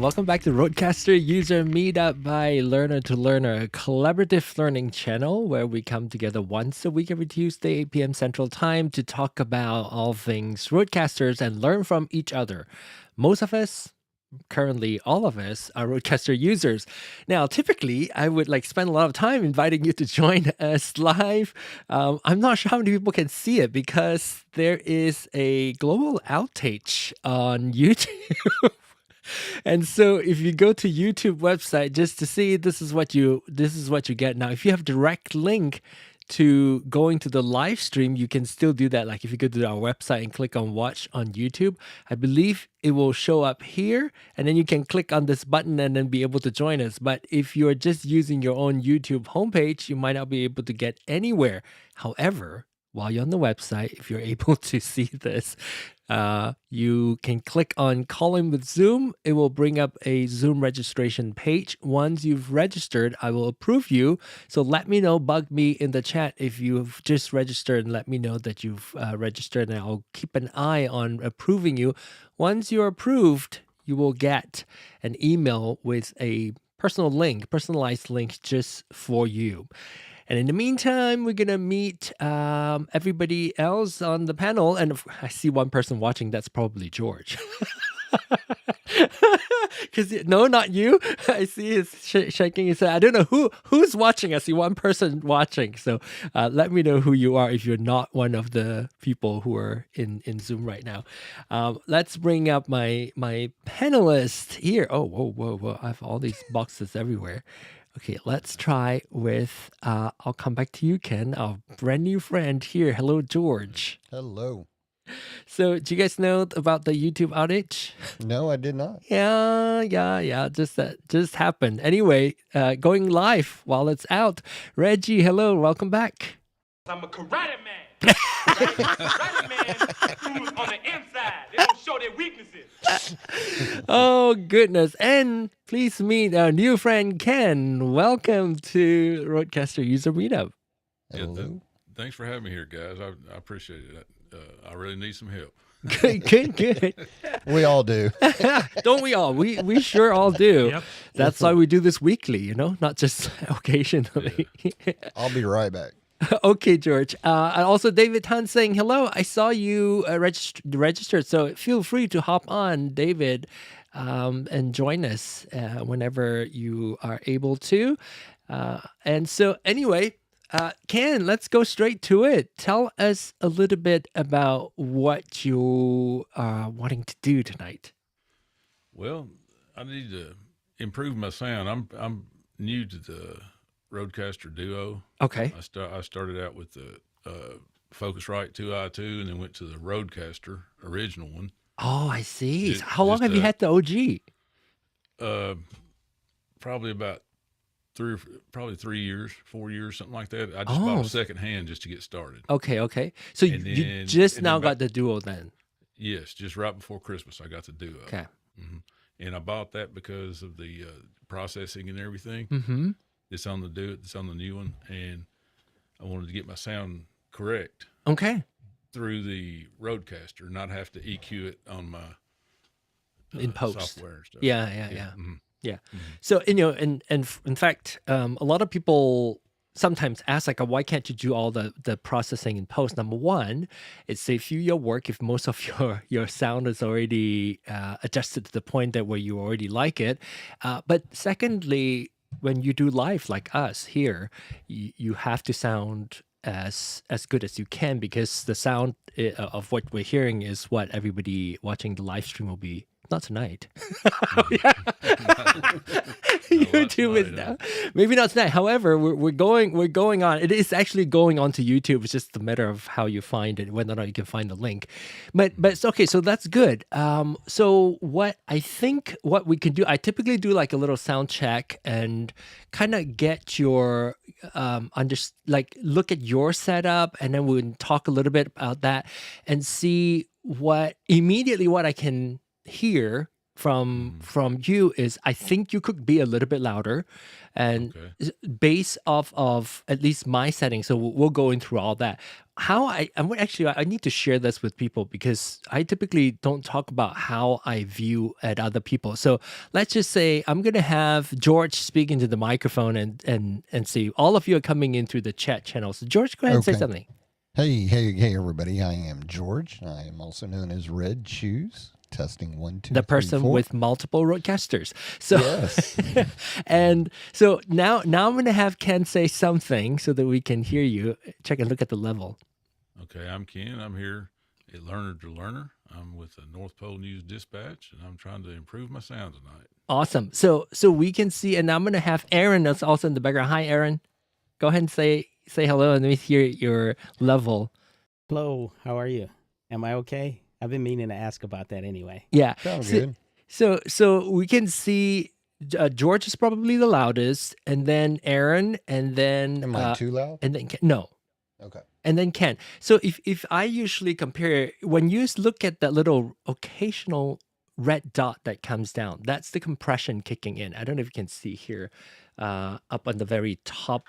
welcome back to RØDECaster User Meetup by Learner to Learner, a collaborative learning channel where we come together once a week every Tuesday, 8 p.m. Central Time to talk about all things RØDECasters and learn from each other. Most of us, currently all of us, are RØDECaster users. Now, typically, I would spend a lot of time inviting you to join us live. I'm not sure how many people can see it because there is a global outage on YouTube. And so if you go to YouTube website just to see, this is what you get. Now, if you have direct link to going to the live stream, you can still do that. Like if you go to our website and click on watch on YouTube, I believe it will show up here, and then you can click on this button and then be able to join us. But if you're just using your own YouTube homepage, you might not be able to get anywhere. However, while you're on the website, if you're able to see this, you can click on Call in with Zoom. It will bring up a Zoom registration page. Once you've registered, I will approve you. So let me know, bug me in the chat if you've just registered, and let me know that you've registered, and I'll keep an eye on approving you. Once you're approved, you will get an email with a personalized link just for you. And in the meantime, we're going to meet everybody else on the panel. And I see one person watching. That's probably George. No, not you. I see he's shaking his head. I don't know who's watching. I see one person watching. So let me know who you are if you're not one of the people who are in Zoom right now. Let's bring up my panelist here. Oh, whoa. I have all these boxes everywhere. Okay, let's try with, I'll come back to you, Ken, our brand new friend here. Hello, George. Hello. So, do you guys know about the YouTube outage? No, I did not. Yeah. Just happened. Anyway, going live while it's out. Reggie, hello, welcome back. I'm a karate man. Karate man who's on the inside. They don't show their weaknesses. Oh, goodness. And please meet our new friend, Ken. Welcome to RØDECaster User Meetup. Yeah, thanks for having me here, guys. I appreciate it. I really need some help. Good. We all do. Don't we all? We sure all do. Yep. That's why we do this weekly, not just occasionally. Yeah. I'll be right back. Okay, George. And also David Han saying hello. I saw you registered, so feel free to hop on, David, and join us whenever you are able to. And so anyway, Ken, let's go straight to it. Tell us a little bit about what you are wanting to do tonight. Well, I need to improve my sound. I'm new to the RØDECaster Duo. Okay. I started out with the Focusrite 2i2 and then went to the RØDECaster original one. Oh, I see. How long have you had the OG? Probably about 3 years, 4 years, something like that. I just bought a second hand just to get started. Okay. So you just now got the Duo then? Yes, just right before Christmas I got the Duo. Okay. Mm-hmm. And I bought that because of the processing and everything. Mm-hmm. It's on the new one, and I wanted to get my sound correct. Okay. Through the RØDECaster, not have to EQ it on my in post software and stuff. Yeah. Mm-hmm. Yeah. Mm-hmm. So and in fact, a lot of people sometimes ask why can't you do all the processing in post? Number one, it saves you your work if most of your sound is already adjusted to the point that where you already like it. But secondly, when you do live like us here, you have to sound as good as you can, because the sound of what we're hearing is what everybody watching the live stream will be. Not tonight. YouTube is now. Maybe not tonight. However, we're going on. It is actually going on to YouTube. It's just a matter of how you find it, whether or not you can find the link. But it's okay. So that's good. So what we can do, I typically do like a little sound check and kind of get your look at your setup, and then we'll talk a little bit about that and see what I can hear from you is I think you could be a little bit louder, and Okay. based off of at least my settings. So we'll go in through all that. How I need to share this with people because I typically don't talk about how I view at other people. So let's just say I'm gonna have George speak into the microphone and see all of you are coming in through the chat channel. So George, go ahead and say Okay. something. Hey, everybody. I am George. I am also known as Red Shoes. Testing 1, 2, The 3, person 4. with multiple roadcasters. So Yes. and so now I'm gonna have Ken say something so that we can hear you. Check and look at the level. Okay, I'm Ken. I'm here at Learner to Learner. I'm with the North Pole News Dispatch, and I'm trying to improve my sound tonight. Awesome. So we can see, and I'm gonna have Aaron that's also in the background. Hi, Aaron. Go ahead and say hello, and let me hear your level. Hello, how are you? Am I okay? I've been meaning to ask about that anyway. Yeah. Sounds So, good. so we can see George is probably the loudest, and then Aaron, and then Am I too loud? and then no, Okay. and then Ken. So if I usually compare, when you look at that little occasional red dot that comes down, that's the compression kicking in. I don't know if you can see here, up on the very top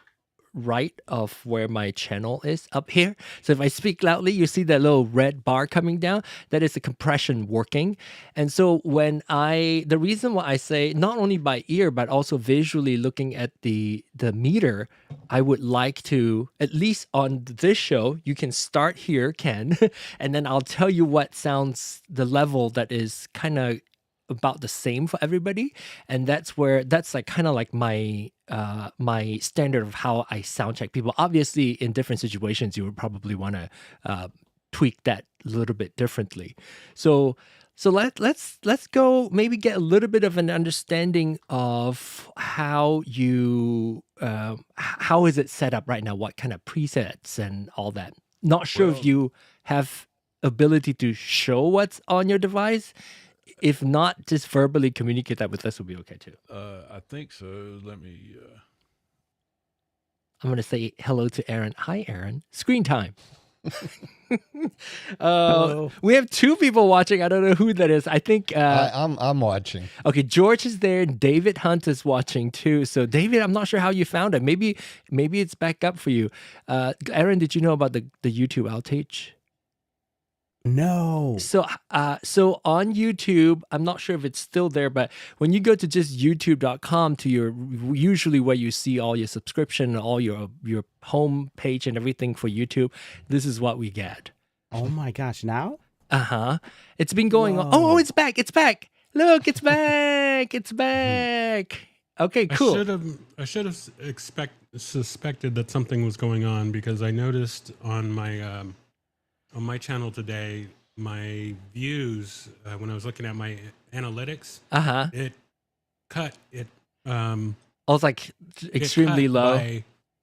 right of where my channel is up here. So if I speak loudly, you see that little red bar coming down. That is the compression working. And so the reason why I say not only by ear, but also visually looking at the meter, I would like to, at least on this show, you can start here, Ken, and then I'll tell you what sounds the level that is kind of about the same for everybody, and that's like kind of like my my standard of how I sound check people. Obviously in different situations you would probably want to tweak that a little bit differently. So let's go maybe get a little bit of an understanding of how you how is it set up right now, what kind of presets and all that. Not sure if Well- you have ability to show what's on your device. If not, just verbally communicate that with us will be okay too. I think so. Let me. I'm going to say hello to Aaron. Hi, Aaron. Screen time. Hello. We have two people watching. I don't know who that is. I think. I'm watching. Okay, George is there. David Hunt is watching too. So, David, I'm not sure how you found it. Maybe it's back up for you. Aaron, did you know about the YouTube outage? No. So on YouTube, I'm not sure if it's still there, but when you go to just youtube.com to your usually where you see all your subscription, all your home page and everything for YouTube, this is what we get. Oh my gosh, now? Uh-huh. It's been going on. Whoa. Oh, it's back. It's back. Look, it's back. It's back. Okay, cool. I should have suspected that something was going on because I noticed on my channel today, my views when I was looking at my analytics, Uh-huh. it cut it. I was like it extremely cut low.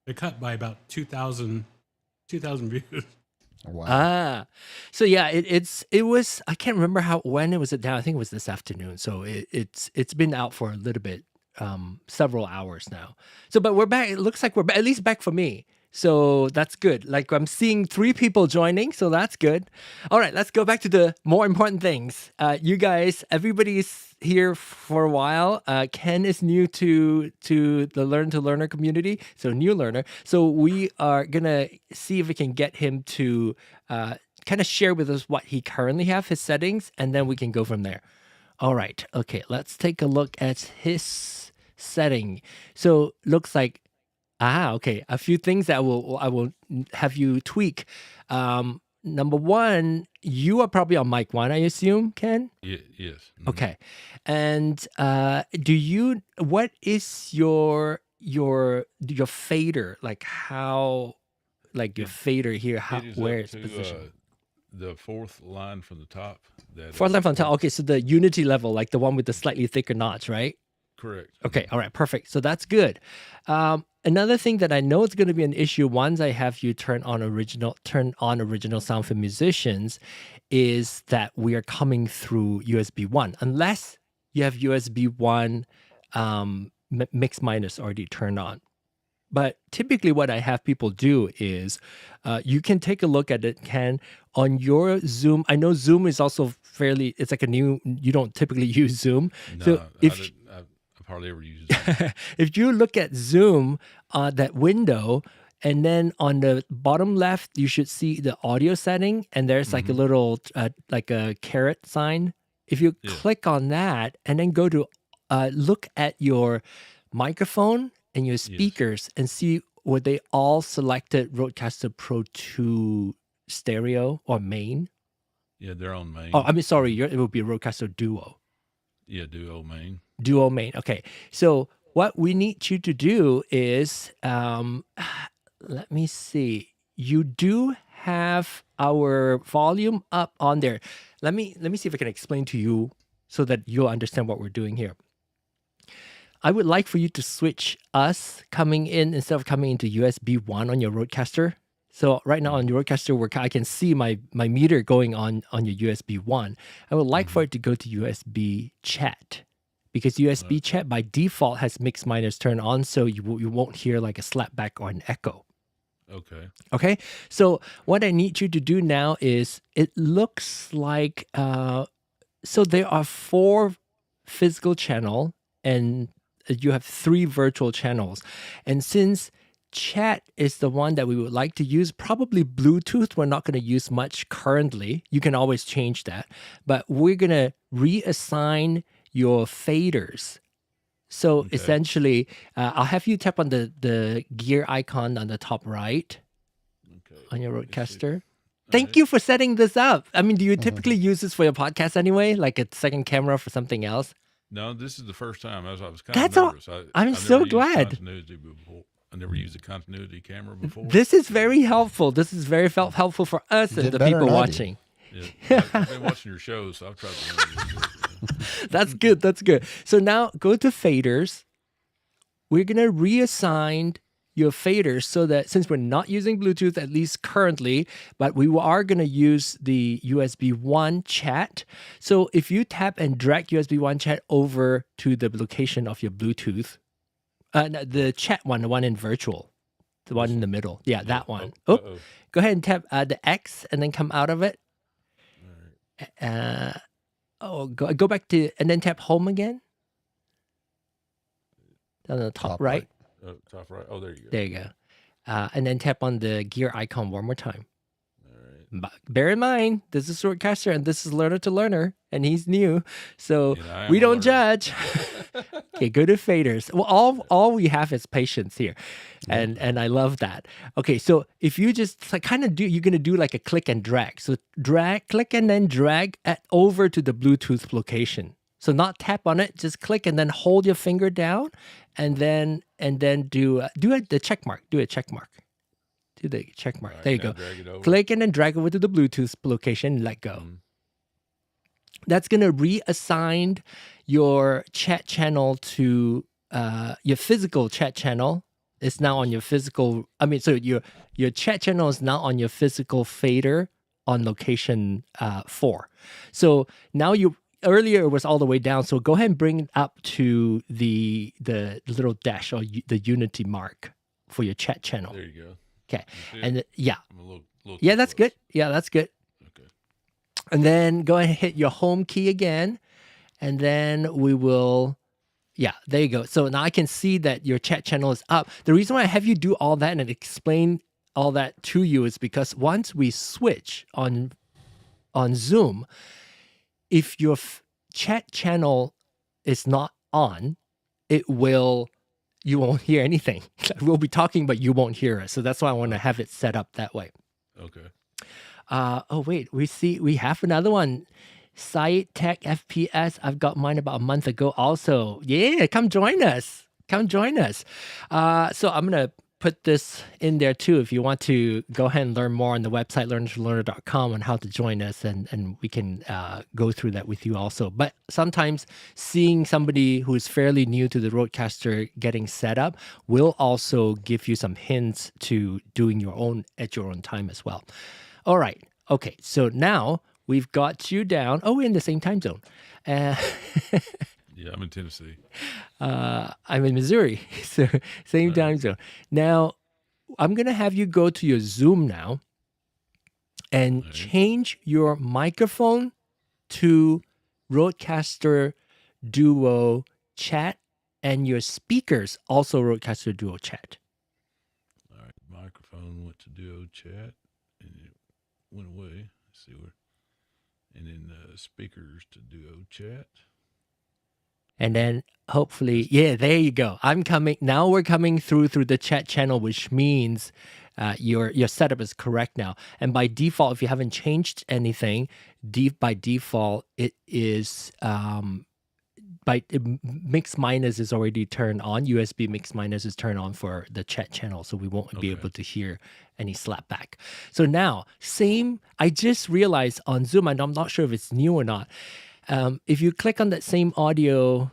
It cut by about 2,000 views. Wow. So yeah, it was, I can't remember when it was down. I think it was this afternoon. So it's been out for a little bit, several hours now. So but we're back. It looks like we're at least back for me. So that's good. Like I'm seeing 3 people joining, so that's good. All right, let's go back to the more important things. You guys, everybody's here for a while. Ken is new to the Learn to Learner community, so new learner. So we are gonna see if we can get him to kind of share with us what he currently have, his settings, and then we can go from there. All right, okay, let's take a look at his setting. So looks like okay. A few things that I will have you tweak. Number one, you are probably on mic 1, I assume, Ken? Yes. Mhm. Okay. And what is your fader? Like how, like your fader here, how, It is where up it's to positioned? the 4th line from the top. That Fourth is line from top. correct. Okay, so the unity level, like the one with the slightly thicker notch, right? Correct. Okay, all right, perfect. So that's good. Another thing that I know is going to be an issue once I have you turn on original sound for musicians is that we are coming through USB 1. Unless you have USB 1 mix minus already turned on. But typically what I have people do is you can take a look at it, Ken, on your Zoom, I know Zoom is also it's like you don't typically use Zoom. No, So if I've hardly ever used it. if you look at Zoom, that window, and then on the bottom left, you should see the audio setting, and there's like a little, like a caret sign. If you Yeah. click on that and then go to look at your microphone and your speakers and see were they all selected RØDECaster Pro 2 stereo or main? Yeah, they're on main. Oh, I mean, sorry, it would be RØDECaster Duo. Yeah, Duo main. Duo main. Okay. So what we need you to do is, let me see. You do have our volume up on there. Let me see if I can explain to you so that you'll understand what we're doing here. I would like for you to switch us coming in instead of coming into USB 1 on your RØDECaster. So right now on your RØDECaster, I can see my meter going on your USB 1. I would like for it to go to USB chat, because USB chat by default has mix minus turned on, so you won't hear like a slapback or an echo. Okay. Okay, so what I need you to do now is, it looks like, so there are 4 physical channel and you have 3 virtual channels. And since chat is the one that we would like to use, probably Bluetooth we're not going to use much currently. You can always change that. But we're going to reassign your faders. So essentially, I'll have you tap on the gear icon on the top right on your RØDECaster. Thank you for setting this up. I mean, do you typically use this for your podcast anyway? Like a second camera for something else? No, this is the first time. I was kind That's of nervous. I'm I've so never used glad. continuity before. I never used a continuity camera before. This is very helpful. This is very helpful for us You and did the better people than I did. watching. Yeah, I've been watching your shows, so I've tried to learn your shows. That's good. That's good. So now go to faders. We're going to reassign your faders so that, since we're not using Bluetooth, at least currently, but we are going to use the USB 1 chat. So if you tap and drag USB 1 chat over to the location of your Bluetooth, no, the chat one, the one in virtual, the one in the middle. Yeah, that one. Oh, go ahead and tap the X and then come out of it. Go back to, and then tap home again. On the top right. Top right. Oh, there you go. There you go. And then tap on the gear icon one more time. All right. But bear in mind, this is RØDECaster and this is learner to learner, and he's new, so And we I am a don't learner. judge. Okay, go to faders. Well, all we have is patience here, and I love that. Okay, so if you just like kind of do, you're gonna do like a click and drag. So click and then drag over to the Bluetooth location. So not tap on it, just click and then hold your finger down, and then do the check mark. Do a check mark. Do the check mark. All right, there you now go. drag it over. Click and then drag over to the Bluetooth location. Let go. That's gonna reassign your chat channel to your physical chat channel. It's now on your physical. I mean, so your chat channel is now on your physical fader on location 4. So now earlier it was all the way down. So go ahead and bring it up to the little dash or the unity mark for your chat channel. There you go. Okay, You see and it? yeah, I'm a little yeah, too that's close. good. Yeah, that's good. Okay. And then go ahead and hit your home key again. And then we will, yeah, there you go. So now I can see that your chat channel is up. The reason why I have you do all that and explain all that to you is because once we switch on Zoom, if your chat channel is not on, you won't hear anything. We'll be talking, but you won't hear us. So that's why I want to have it set up that way. Okay. Oh wait, we have another one. Site Tech FPS. I've got mine about a month ago also. Yeah, come join us. Come join us. So I'm gonna put this in there too. If you want to go ahead and learn more on the website learnertolearner.com on how to join us, and we can go through that with you also. But sometimes seeing somebody who is fairly new to the RØDECaster getting set up will also give you some hints to doing your own at your own time as well. All right. Okay. So now we've got you down. Oh, we're in the same time zone. Yeah, I'm in Tennessee. I'm in Missouri, so same time zone. Now, I'm going to have you go to your Zoom now. and Right. change your microphone to RØDECaster Duo chat, and your speakers also RØDECaster Duo chat. All right. Microphone went to Duo chat and it went away. Let's see where. And then speakers to Duo chat. And then hopefully, yeah, there you go. Now we're coming through the chat channel, which means your setup is correct now. And by default, if you haven't changed anything, by default, it is mix minus is already turned on. USB mix minus is turned on for the chat channel, so we won't be Okay. able to hear any slapback. So now, I just realized on Zoom, and I'm not sure if it's new or not. If you click on that same audio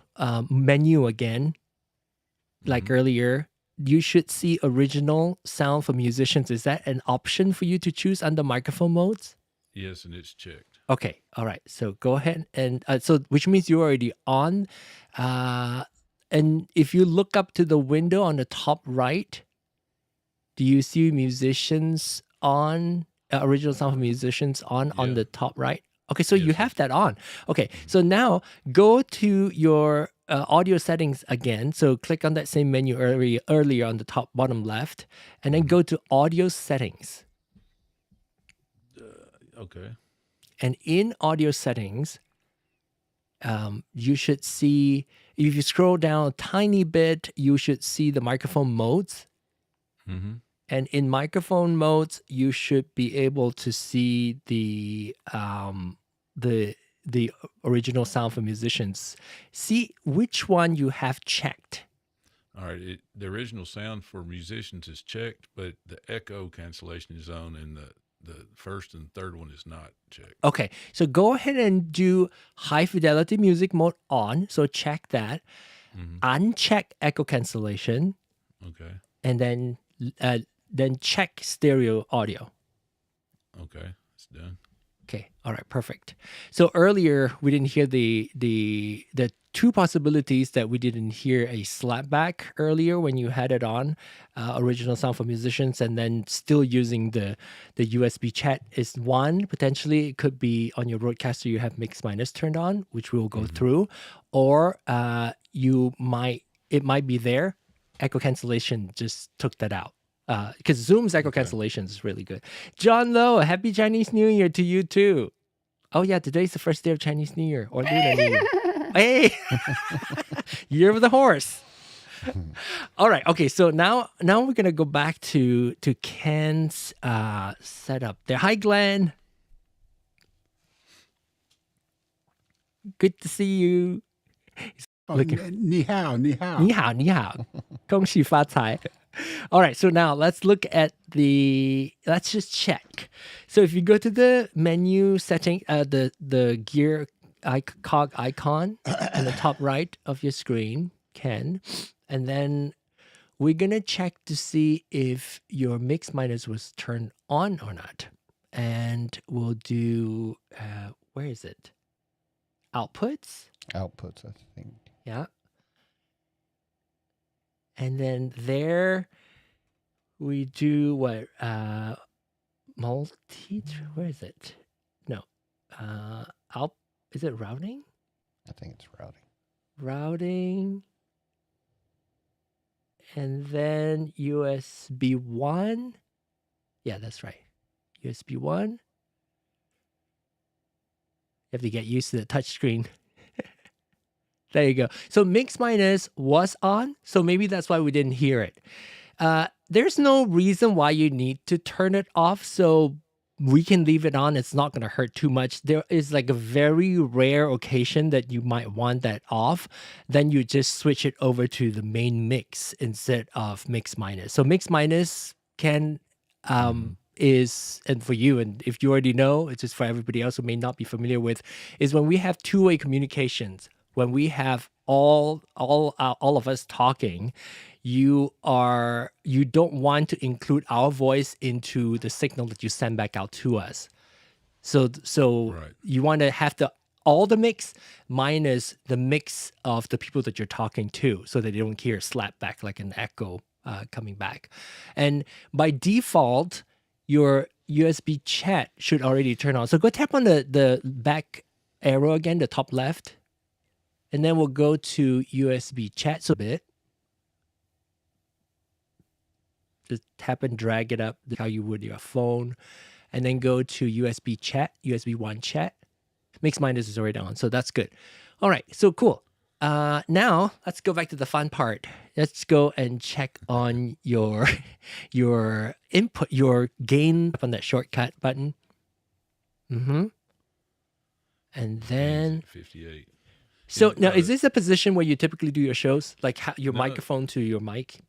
menu again, like earlier, you should see original sound for musicians. Is that an option for you to choose under microphone modes? Yes, and it's checked. Okay, all right. So go ahead and which means you're already on. And if you look up to the window on the top right, do you see musicians on original sound for musicians on Yeah. the top right? Okay, so you Yes, have that on. Okay, so now go to your audio settings again. So click on that same menu earlier on the top bottom left, and then go to audio settings. Okay. And in audio settings, you should see, if you scroll down a tiny bit, you should see the microphone modes. Mm-hmm. And in microphone modes, you should be able to see the original sound for musicians. See which one you have checked. All right. The original sound for musicians is checked, but the echo cancellation is on, and the first and third one is not checked. Okay, so go ahead and do high fidelity music mode on. So check that. Uncheck echo cancellation, Okay. and then check stereo audio. Okay. It's done. Okay, all right, perfect. So earlier we didn't hear the two possibilities that we didn't hear a slapback earlier when you had it on, original sound for musicians, and then still using the USB chat is one. Potentially it could be on your RØDECaster you have mix minus turned on, which we'll go through, or it might be there. Echo cancellation just took that out. Because Zoom's echo cancellation is really good. John Lowe, happy Chinese New Year to you too. Oh yeah, today's the first day of Chinese New Year or Lunar New Year. Hey, year of the horse. All right, okay. So now we're gonna go back to Ken's setup there. Hi, Glenn. Good to see you. Oh, ni hao, ni hao. 你好，你好，恭喜发财. All right, so now let's just check. So if you go to the menu setting, the gear cog icon on the top right of your screen, Ken, and then we're gonna check to see if your mix minus was turned on or not. And we'll do, where is it? Outputs? Outputs, I think. Yeah. And then there we do what? Where is it? No. Is it routing? I think it's routing. Routing. And then USB 1. Yeah, that's right. USB 1. You have to get used to the touch screen. There you go. So mix minus was on, so maybe that's why we didn't hear it. There's no reason why you need to turn it off, so we can leave it on. It's not going to hurt too much. There is like a very rare occasion that you might want that off. Then you just switch it over to the main mix instead of mix minus. So mix minus can is, and for you, and if you already know, it's just for everybody else who may not be familiar with, is when we have two-way communications. When we have all of us talking, you don't want to include our voice into the signal that you send back out to us. So Right. you want to have all the mix minus the mix of the people that you're talking to, so that they don't hear slap back like an echo coming back. And by default, your USB chat should already turn on. So go tap on the back arrow again, the top left. And then we'll go to USB chat so a bit. Just tap and drag it up how you would your phone. And then go to USB chat, USB 1 chat. Makes mine is already on, so that's good. All right, so cool. Now let's go back to the fun part. Let's go and check on your input, your gain on that shortcut button. And then 58. so now is this a position where you typically do your shows, like your microphone to your mic?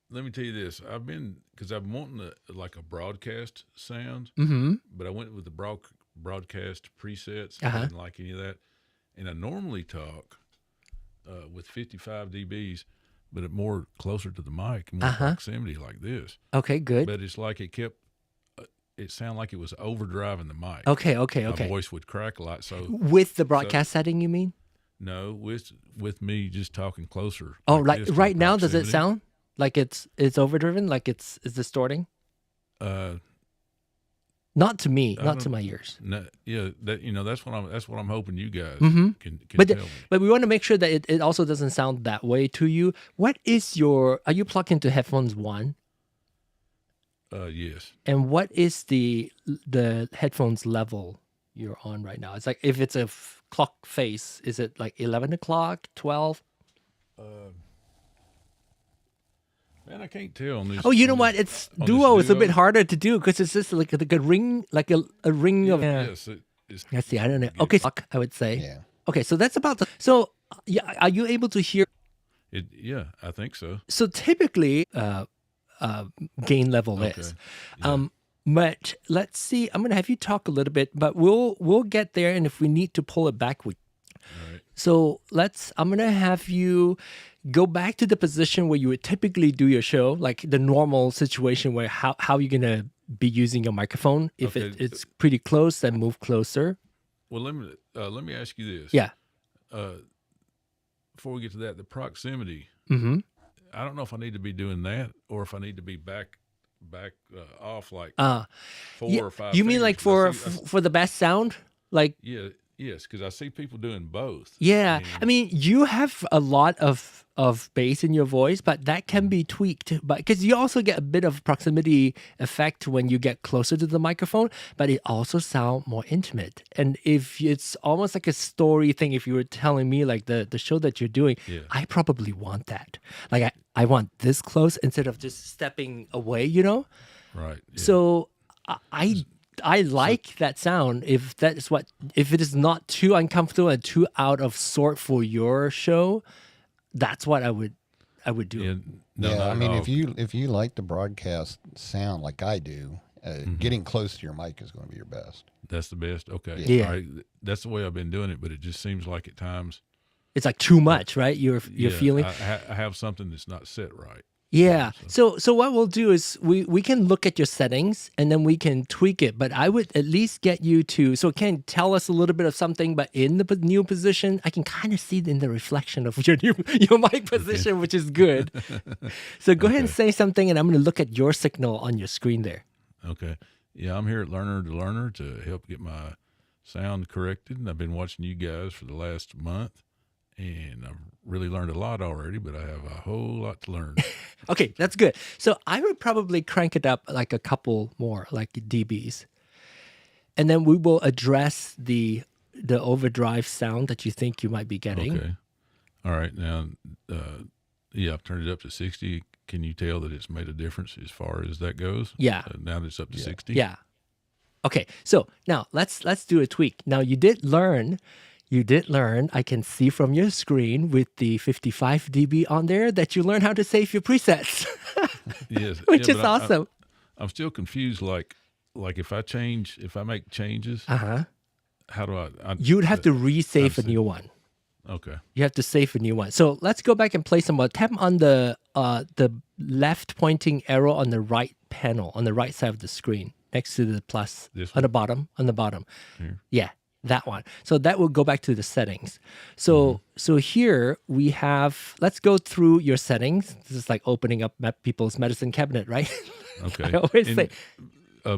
Let me tell you this. Because I'm wanting like a broadcast sound, but I went with the broadcast presets. I didn't like any of that. And I normally talk with 55 dBs, but more closer to the mic, more proximity like this. Okay, good. But it's like it sounded like it was overdriving the mic. Okay. My voice would crack a lot. So with the broadcast setting, you mean? No, with me just talking closer. Oh, like this, right now, does it proximity. sound like it's overdriven, like it's distorting? Not to me, not to my ears. No, yeah, that's what I'm hoping you guys can But tell me. but we want to make sure that it also doesn't sound that way to you. What is are you plugged into headphones 1? Yes. And what is the headphones level you're on right now? It's like if it's a clock face, is it like 11 o'clock, 12? Man, I can't tell on this. Oh, you know on what? this- It's on this Duo is a bit Duo. harder to do because it's just like a ring, like a ring of. Yes, it's Let's see. I don't know. Okay, I would say. Yeah. Okay, so that's about so. Yeah, are you able to hear? yeah, I think so. So typically, gain level Okay. is. Yeah. But let's see. I'm gonna have you talk a little bit, but we'll get there, and if we need to pull it back, we. All right. So I'm gonna have you go back to the position where you would typically do your show, like the normal situation where how you're gonna be using your microphone. If Okay. it's pretty close, then move closer. Well, let me ask you this. Yeah. Before we get to that, the proximity. Mm-hmm. I don't know if I need to be doing that or if I need to be back off like 4 or 5. You mean like fingers, 'cause for the best sound? Like yes, because I see people doing both. yeah, And- I mean you have a lot of bass in your voice, but that can be tweaked. But because you also get a bit of proximity effect when you get closer to the microphone, but it also sounds more intimate. And if it's almost like a story thing, if you were telling me like the show that you're doing, Yeah. I probably want that. Like I want this close instead of just stepping away, you know. Right. Yeah. So I like that sound if it is not too uncomfortable and too out of sort for your show, that's what I would do. Yeah, no, yeah, not I at mean, all. if you like the broadcast sound like I do, getting close to your mic is going to be your best. That's the best. Okay. Yeah. All right. That's the way I've been doing it, but it just seems like at times It's like too much, right? You're yeah, feeling. I have something that's not set right. Yeah. So what we'll do is we can look at your settings and then we can tweak it. But I would at least get you to Ken, tell us a little bit of something, but in the new position, I can kind of see it in the reflection of your mic position, which is good. So go ahead and say something, and I'm going to look at your signal on your screen there. Okay. Yeah, I'm here at Learner to Learner to help get my sound corrected, and I've been watching you guys for the last month, and I've really learned a lot already, but I have a whole lot to learn. Okay, that's good. So I would probably crank it up like a couple more, like dBs. And then we will address the overdrive sound that you think you might be getting. Okay. All right. Now, yeah, I've turned it up to 60. Can you tell that it's made a difference as far as that goes? Yeah. Now that it's up to 60? Yeah. Okay, so now let's do a tweak. Now you did learn, I can see from your screen with the 55 dB on there that you learned how to save your presets, Yes. which Yeah, is but awesome. I'm still confused. Like if I make changes, Uh-huh. how do I You'd have to resave a see. new one. Okay. You have to save a new one. So let's go back and play some more. Tap on the left pointing arrow on the right panel, on the right side of the screen, next to the plus. This on one? the bottom. Here. Yeah, that one. So that will go back to the settings. So here we have, let's go through your settings. This is like opening up people's medicine cabinet, right? Okay. I always And say,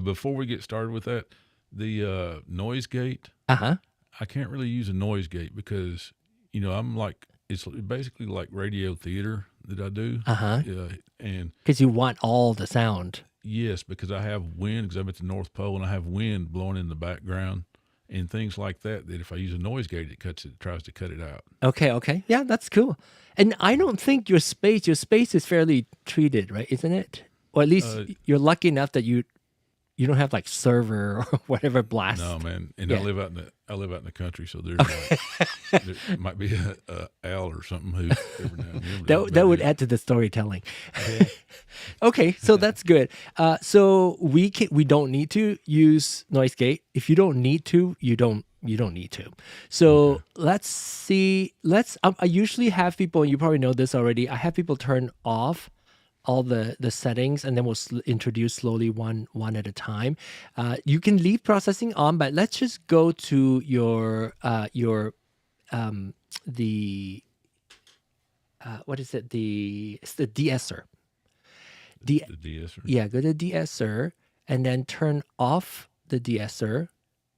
before we get started with that, the noise gate, Uh-huh. I can't really use a noise gate because, I'm like, it's basically like radio theater that I do. Uh-huh. And Because you want all the sound. yes, because I have wind, because I'm at the North Pole, and I have wind blowing in the background and things like that, that if I use a noise gate, it tries to cut it out. Okay. Yeah, that's cool. And I don't think your space is fairly treated, right? Isn't it? Or at least you're lucky enough that you don't have like server or whatever blast. No, man. And Yeah. I live out in the country, so there's there might be a owl or something who every now and then. That would add to the storytelling. Okay, so that's good. So we don't need to use noise gate. If you don't need to, you don't need to. So let's see. I usually have people, and you probably know this already. I have people turn off all the settings, and then we'll introduce slowly one at a time. You can leave processing on, but let's just go to what is it? It's the De-Esser. The De-Esser. Yeah, go to De-Esser and then turn off the De-Esser.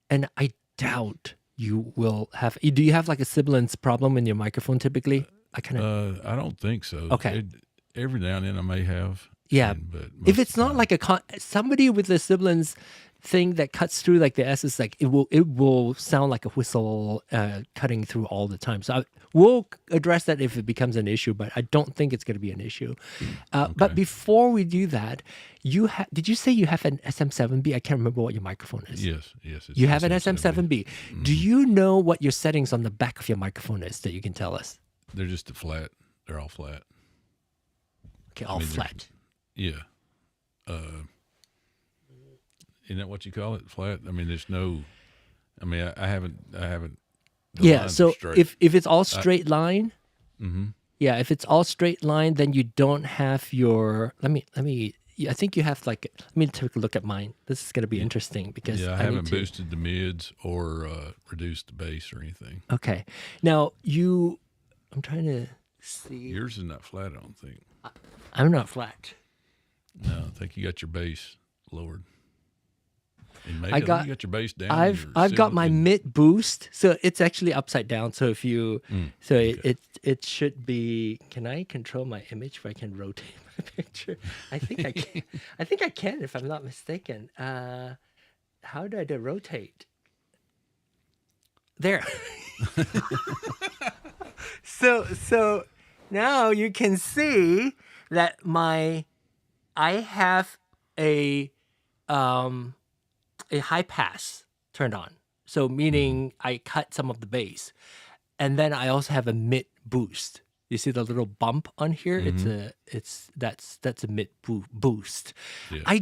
And I doubt you will have. Do you have like a sibilance problem in your microphone typically? I don't think so. Okay. Every now and then I may have. Yeah, but if it's not like somebody with a sibilance thing that cuts through like the S is like it will sound like a whistle cutting through all the time. So we'll address that if it becomes an issue, but I don't think it's going to be an issue. But before we do that, did you say you have an SM7B? I can't remember what your microphone is. Yes. It's You have an SM7B. Do you know what your settings on the back of your microphone is that you can tell us? They're just flat. They're all flat. Okay, all flat. Yeah. Isn't that what you call it? Flat? I mean, there's no. I mean, I haven't. The Yeah. lines So are straight. if it's all straight line, Mhm. yeah, if it's all straight line, then you don't have your. Let me. I think you have like. Let me take a look at mine. This is going to be interesting because Yeah, I need haven't to- boosted the mids or reduced the bass or anything. Okay. Now I'm trying to see. Yours is not flat, I don't think. I'm not flat. No, I think you got your bass lowered. And maybe I I think got- you got your bass down. I've got my mid boost, so it's actually upside down. So if you, it should be. Can I control my image if I can rotate my picture? I think I can. I think I can if I'm not mistaken. How do I rotate? There. So now you can see that I have a high pass turned on. So meaning I cut some of the bass. And then I also have a mid boost. You see the little bump on here? That's a mid boost. Yeah.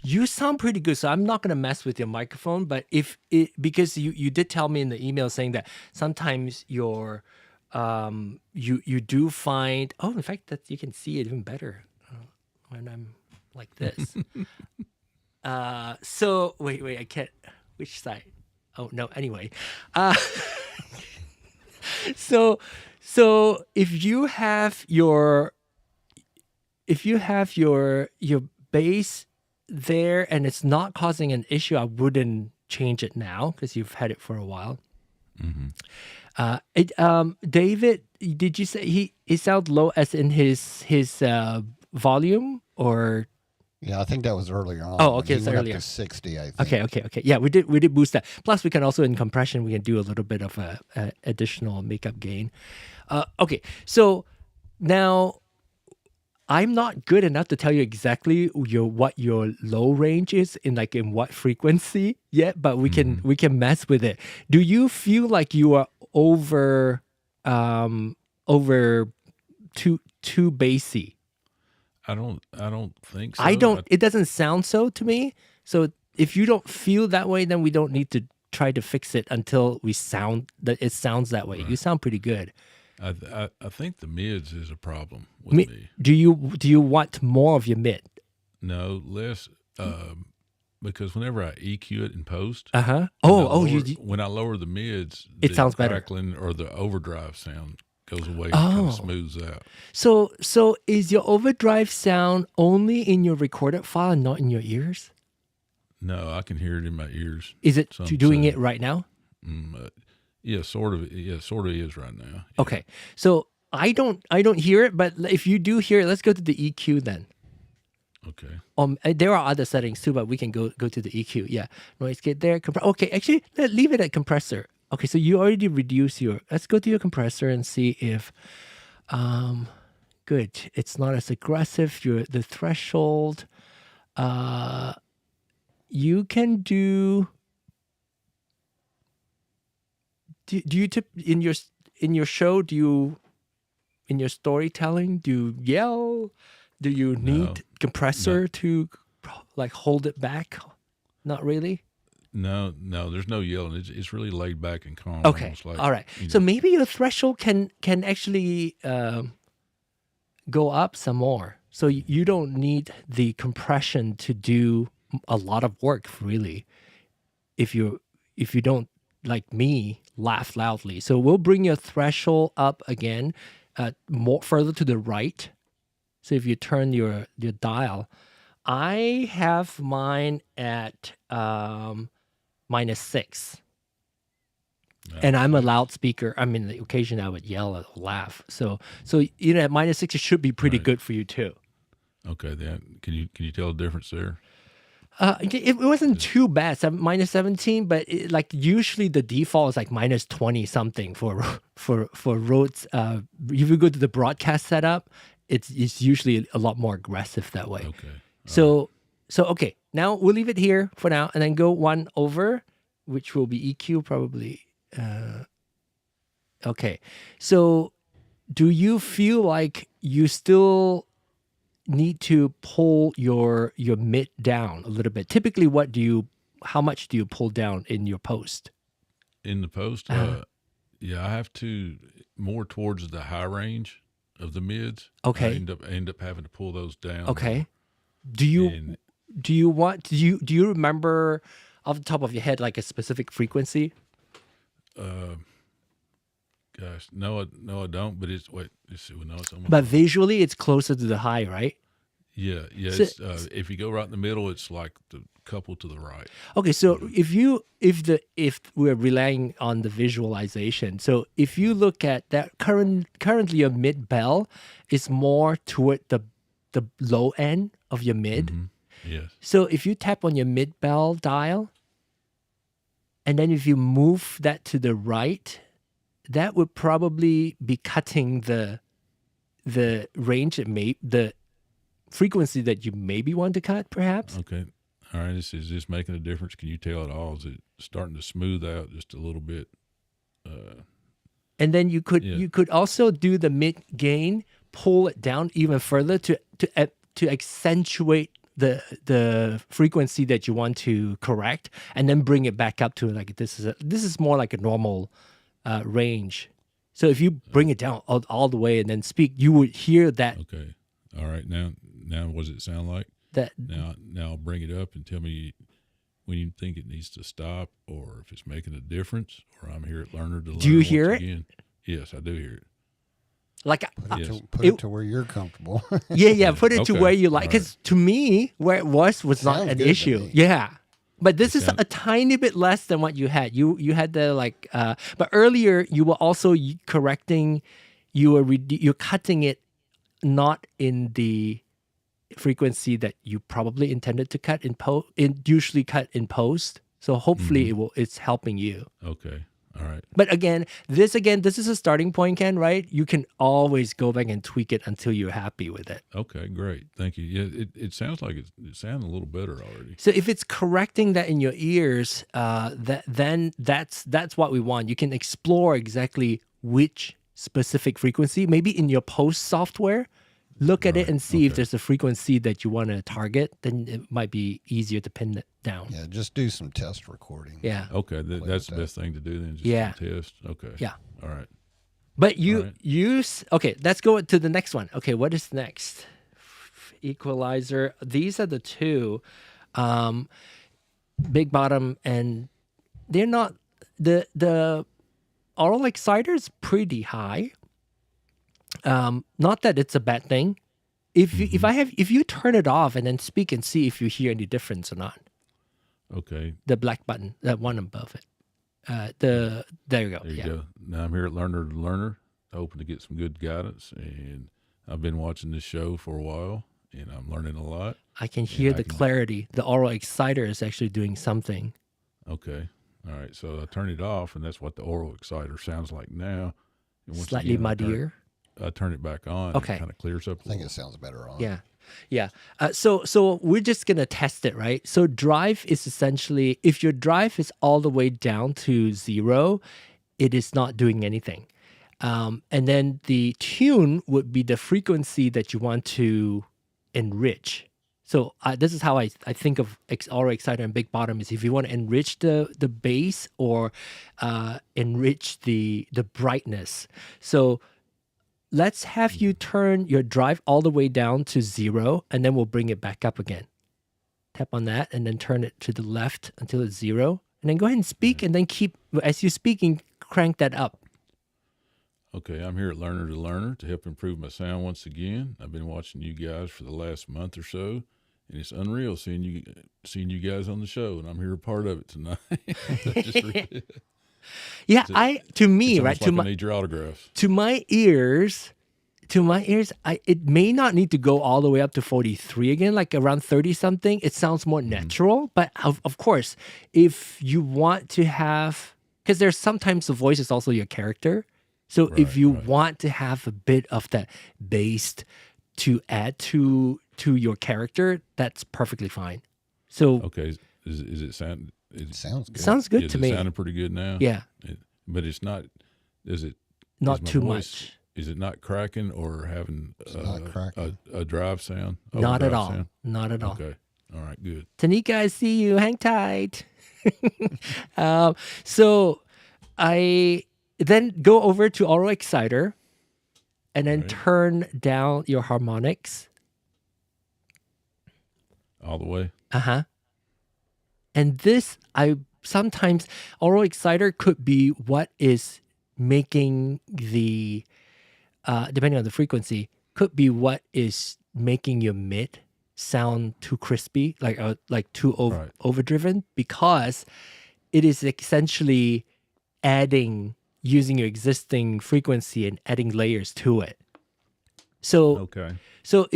You sound pretty good, so I'm not gonna mess with your microphone, but because you did tell me in the email saying that sometimes your you do find in fact that you can see it even better when I'm like this. So wait, I can't. Which side? Oh no. Anyway, so if you have your bass there and it's not causing an issue, I wouldn't change it now because you've had it for a while. David, did you say he sounds low as in his volume or? Yeah, I think that was earlier on. Oh, okay, He it's went earlier. up to 60, I think. Okay. Yeah, we did boost that. Plus, we can also in compression we can do a little bit of a additional makeup gain. Okay, so now I'm not good enough to tell you exactly what your low range is in what frequency yet, but we can mess with it. Do you feel like you are over too bassy? I don't think so. I don't. It doesn't sound so to me. So if you don't feel that way, then we don't need to try to fix it until it sounds that way. Right. You sound pretty good. I think the mids is a problem with me. Do you want more of your mid? No, less. Because whenever I EQ it in post, when I lower the mids, it sounds better. Crackling or the overdrive sound goes away and kind of smooths out. So is your overdrive sound only in your recorded file and not in your ears? No, I can hear it in my ears. Is it Some doing say. it right now? Yeah, sort of. Yeah, sort of is right now. Yeah. Okay. So I don't hear it, but if you do hear it, let's go to the EQ then. Okay. There are other settings too, but we can go to the EQ. Yeah, noise gate there. Okay, actually, leave it at compressor. Okay, so you already reduced your. Let's go to your compressor and see if, good. It's not as aggressive. The threshold. You can do. Do you tip in your show? Do you in your storytelling? Do you yell? Do you need compressor to like hold it back? Not really. No, there's no yelling. It's really laid back and calm. Okay. almost like, All right. you So know, maybe your threshold can actually go up some more. So you don't need the compression to do a lot of work, really. If you don't, like me, laugh loudly. So we'll bring your threshold up again, more further to the right. So if you turn your dial, I have mine at -6. And I'm a loudspeaker. I mean, occasionally I would yell or laugh. So at -6, it should be pretty Right. good for you too. Okay, then can you tell the difference there? It wasn't too bad, -17, but usually the default is like -20 something for Rhodes. If you go to the broadcast setup, it's usually a lot more aggressive that way. Okay. So okay, now we'll leave it here for now, and then go one over, which will be EQ probably. Okay, so do you feel like you still need to pull your mid down a little bit? Typically, how much do you pull down in your post? In the post, yeah, I have to more towards the high range of the mids. Okay. I end up having to pull those down. Okay. Do you remember off the top of your head like a specific frequency? Gosh, no, I don't. But it's it's almost. But visually, it's closer to the high, right? Yeah. So- It's, if you go right in the middle, it's like the couple to the right. Okay, so if we're relying on the visualization, so if you look at that currently your mid bell is more toward the low end of your mid. Mhm. Yes. So if you tap on your mid bell dial, and then if you move that to the right, that would probably be cutting the range the frequency that you maybe want to cut, perhaps. Okay. All right. Is this making a difference? Can you tell at all? Is it starting to smooth out just a little bit? And then you could Yeah. you could also do the mid gain, pull it down even further to accentuate the frequency that you want to correct, and then bring it back up to like this is more like a normal range. So if you bring it down all the way and then speak, you would hear that Okay. All right. Now, what does it sound like? that Now I'll bring it up and tell me when you think it needs to stop, or if it's making a difference, or I'm here at Learner to Learn. Do you hear once it? Again. Yes, I do hear it. like Yes. Put it to where you're comfortable. yeah, put it to Okay. where you like. All right. Because to me, where it was not Sounds an good to issue. me. Yeah, but this is sound- a tiny bit less than what you had. You had the but earlier you were also correcting. You're cutting it not in the frequency that you probably intended to cut in post. Usually cut in post. So hopefully it's helping you. Okay. All right. But again, this is a starting point, Ken, right? You can always go back and tweak it until you're happy with it. Okay. Great. Thank you. Yeah. It sounds like it sounds a little better already. So if it's correcting that in your ears, then that's what we want. You can explore exactly which specific frequency, maybe in your post software. Look at it and see if okay. there's a frequency that you want to target. Then it might be easier to pin it down. Yeah, just do some test recording. Yeah. Okay. That's the that. best thing to do then. Just Yeah. test. Okay. Yeah. All right. But you All right. use okay. Let's go to the next one. Okay, what is next? Equalizer. These are the two, big bottom, and they're not the Aural Exciter is pretty high. Not that it's a bad thing. If you turn it off and then speak and see if you hear any difference or not. Okay. The black button, that one above it. There you go. There you Yeah. go. Now I'm here at Learner to Learner, hoping to get some good guidance. And I've been watching this show for a while, and I'm learning a lot. I can hear I the can- clarity. The Aural Exciter is actually doing something. Okay. All right. So I turn it off, and that's what the Aural Exciter sounds like now. And once Slightly again, muddier. I turn it back on. Okay. It kind of clears up. I think it sounds better on. Yeah. Yeah. So we're just going to test it, right? So drive is essentially, if your drive is all the way down to 0, it is not doing anything. And then the tune would be the frequency that you want to enrich. So this is how I think of Aural Exciter and Big Bottom is if you want to enrich the bass or enrich the brightness. So let's have you turn your drive all the way down to 0, and then we'll bring it back up again. Tap on that, and then turn it to the left until it's 0. And then go ahead and speak, and then keep, as you're speaking, crank that up. Okay, I'm here at Learner to Learner to help improve my sound once again. I've been watching you guys for the last month or so, and it's unreal seeing you guys on the show, and I'm here a part of it tonight. Yeah, to me, it's right? almost like I need your autographs. To my ears, it may not need to go all the way up to 43 again, like around 30 something. It sounds more natural, but of course, if you want to have, because there's sometimes the voice is also your character. So if you want to have a bit of that bass to add to your character, that's perfectly fine. So Okay, is it sound? It sounds good. sounds good Is to it me. sounding pretty good now? Yeah, But it's not. Is it not is my too voice- much. Is it not cracking or having not cracking. a drive sound? Not at overdrive all. sound? Not at all. Okay. All right. Good. Tanika, I see you. Hang tight. So I then go over to Aural Exciter and then Right. turn down your harmonics. All the way. And this, sometimes Aural Exciter could be what is making the, depending on the frequency, could be what is making your mid sound too crispy, like too Right. overdriven, because it is essentially using your existing frequency and adding layers to it. So Okay. so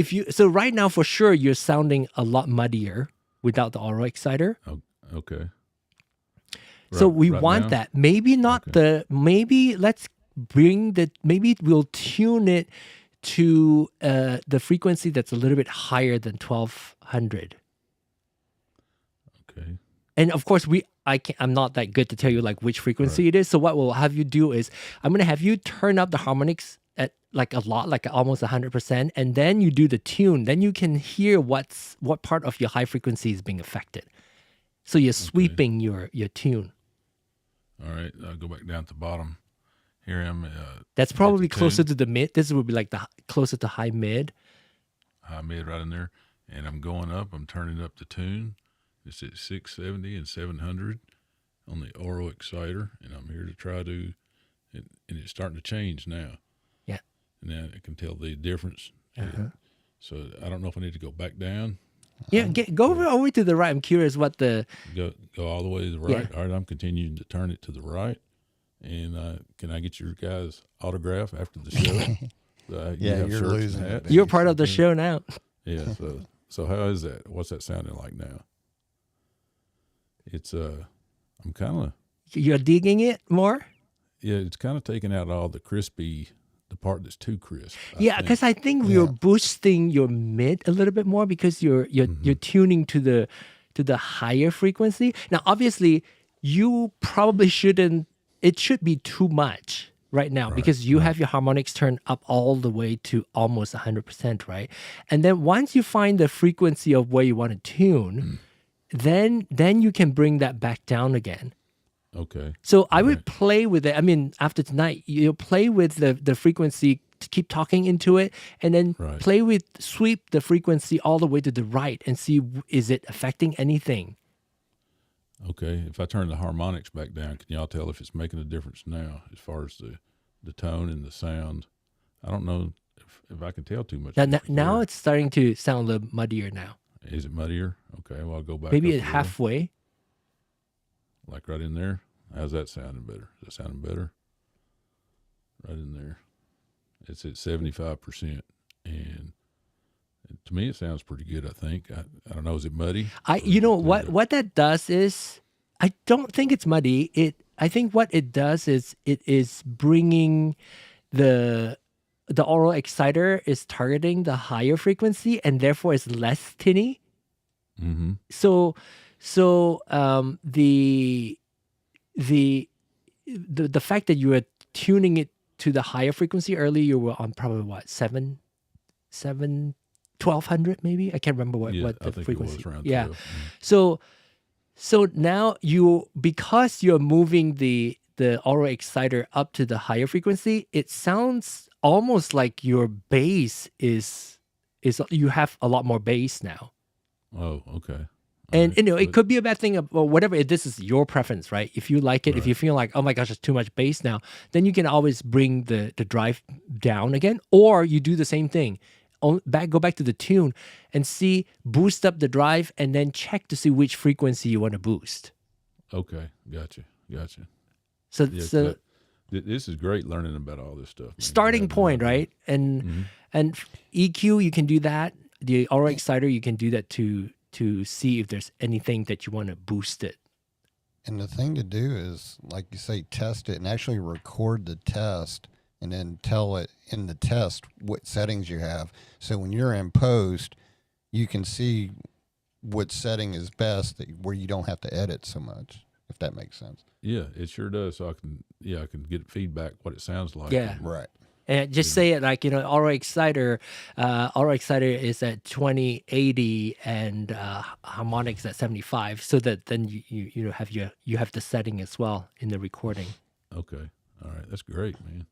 right now for sure you're sounding a lot muddier without the Aural Exciter. Okay. So we right want now? that. Maybe not maybe let's maybe we'll tune it to the frequency that's a little bit higher than 1200. Okay. And of course I'm not that good to tell you like which frequency it is. So what we'll have you do is I'm going to have you turn up the harmonics at like a lot, like almost 100%, and then you do the tune. Then you can hear what part of your high frequency is being affected. So you're sweeping your tune. All right. I'll go back down to the bottom. Here I am. That's probably at the closer tune. to the mid. This would be like closer to high mid. High mid right in there, and I'm going up. I'm turning up the tune. It's at 670 and 700 on the Aural Exciter, and I'm here to try to, and it's starting to change now. Yeah. And now I can tell the difference. So I don't know if I need to go back down, Yeah, go over to the right. I'm curious what the go all the way to the right. All right, I'm continuing to turn it to the right. And can I get your guys' autograph after the show? You Yeah, have you're shirts and losing it, hats? baby. you're part of the show now. Yeah. So how is that? What's that sounding like now? It's I'm kind of You're digging it more? it's kind of taking out all the crispy, the part that's too crisp. Yeah, because I think we're boosting your mid a little bit more because you're tuning to the higher frequency. Now, obviously, you probably shouldn't. It should be too much right now because you have your harmonics turned up all the way to almost 100%, right? And then once you find the frequency of where you want to tune, then you can bring that back down again. Okay. So I would play with it. I mean, after tonight, you'll play with the frequency to keep talking into it, and then sweep the frequency all the way to the right and see, is it affecting anything? Okay. If I turn the harmonics back down, can y'all tell if it's making a difference now as far as the tone and the sound? I don't know if I can tell too much. Now it's starting to sound a little muddier now. Is it muddier? Okay. Well, I'll go back. Maybe up at a little. halfway. Like right in there. How's that sounding better? Is that sounding better? Right in there. It's at 75%. And to me, it sounds pretty good, I think. I don't know. Is it muddy? You know what that does is, I don't think it's muddy. I think what it does is it is bringing the Aural Exciter is targeting the higher frequency and therefore is less tinny. Mm-hmm. So the fact that you are tuning it to the higher frequency earlier, you were on probably what 1200 maybe. I can't remember what I the think frequency. it was around Yeah. 12. So now because you're moving the Aural Exciter up to the higher frequency, it sounds almost like your bass is you have a lot more bass now. Oh, okay. And Right. you know, it could be a bad thing or whatever. This is your preference, right? If you like it, if Right. you feel like, oh my gosh, it's too much bass now, then you can always bring the drive down again, or you do the same thing. Go back to the tune and boost up the drive, and then check to see which frequency you want to boost. Okay, gotcha. So, Yeah, 'cause so this is great learning about all this stuff. Man. starting You have no point, idea. right? And EQ, you can do that. The Aural Exciter, you can do that to see if there's anything that you want to boost it. And the thing to do is, like you say, test it and actually record the test and then tell it in the test what settings you have. So when you're in post, you can see what setting is best where you don't have to edit so much, if that makes sense. Yeah, it sure does. So I can get feedback what it sounds like. Yeah. Right. And just say it like, Aural Exciter is at 2080 and harmonics at 75, so that then you have the setting as well in the recording. Okay. All right. That's great, man.